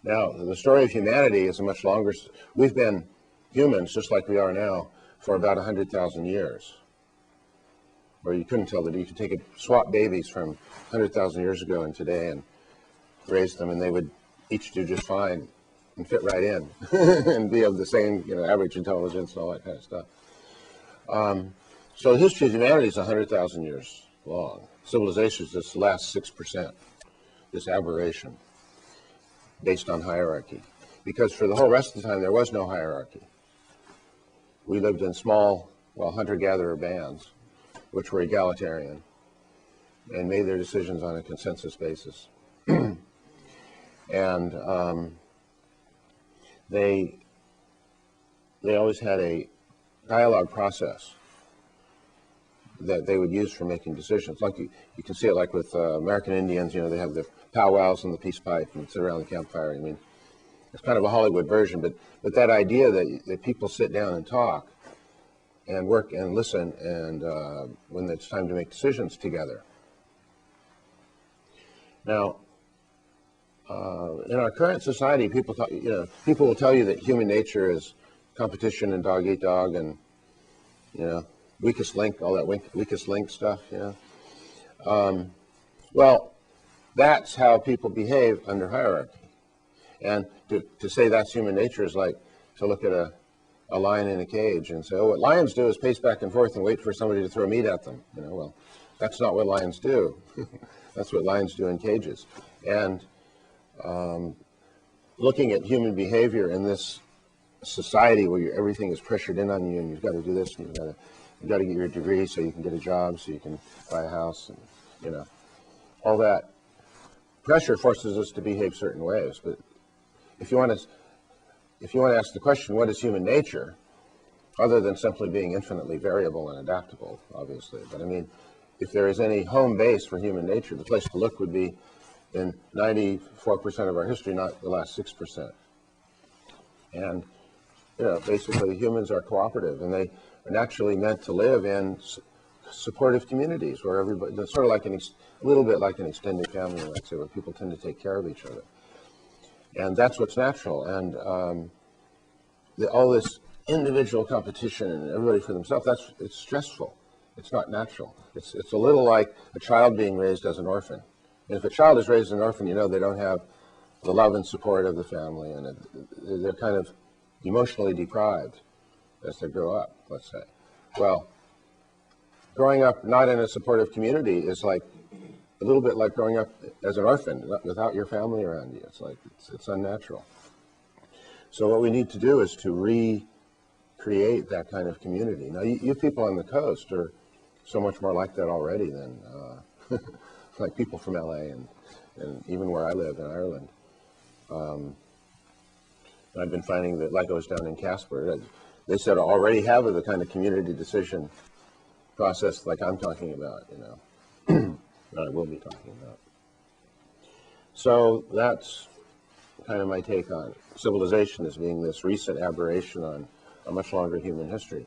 Now, the story of humanity is a much longer. We've been humans, just like we are now, for about 100,000 years. Or you couldn't tell that you could swap babies from 100,000 years ago and today and raise them, and they would each do just fine and fit right in and be of the same, average intelligence and all that kind of stuff. So the history of humanity is 100,000 years long. Civilization is this last 6%, this aberration based on hierarchy. Because for the whole rest of the time, there was no hierarchy. We lived in small, hunter-gatherer bands, which were egalitarian, and made their decisions on a consensus basis. And they always had a dialogue process that they would use for making decisions. Like you can see it like with American Indians, they have the powwows and the peace pipe and sit around the campfire. I mean, it's kind of a Hollywood version, but that idea that people sit down and talk and work and listen, and when it's time to make decisions together. Now, in our current society, people will tell you that human nature is competition and dog eat dog, and weakest link, all that weakest link stuff. Well, that's how people behave under hierarchy. And to say that's human nature is like to look at a lion in a cage and say, oh, what lions do is pace back and forth and wait for somebody to throw meat at them. Well, that's not what lions do. That's what lions do in cages. And looking at human behavior in this society where everything is pressured in on you, and you've got to do this, and you've got to get your degree so you can get a job, so you can buy a house, and all that pressure forces us to behave certain ways. But if you want to ask the question, what is human nature, other than simply being infinitely variable and adaptable, obviously. But I mean, if there is any home base for human nature, the place to look would be in 94% of our history, not the last 6%. And basically humans are cooperative, and they are naturally meant to live in supportive communities where everybody, sort of like a little bit like an extended family, let's say, where people tend to take care of each other. And that's what's natural. And all this individual competition and everybody for themselves, it's stressful. It's not natural. It's a little like a child being raised as an orphan. And if a child is raised as an orphan, they don't have the love and support of the family, and they're kind of emotionally deprived as they grow up, let's say. Well, growing up not in a supportive community is like a little bit like growing up as an orphan without your family around you. It's like it's unnatural. So what we need to do is to recreate that kind of community. Now, you people on the coast are so much more like that already than like people from LA and even where I live in Ireland. I've been finding that, like I was down in Casper, they said already have the kind of community decision process like I'm talking about, that I will be talking about. So that's kind of my take on civilization as being this recent aberration on a much longer human history.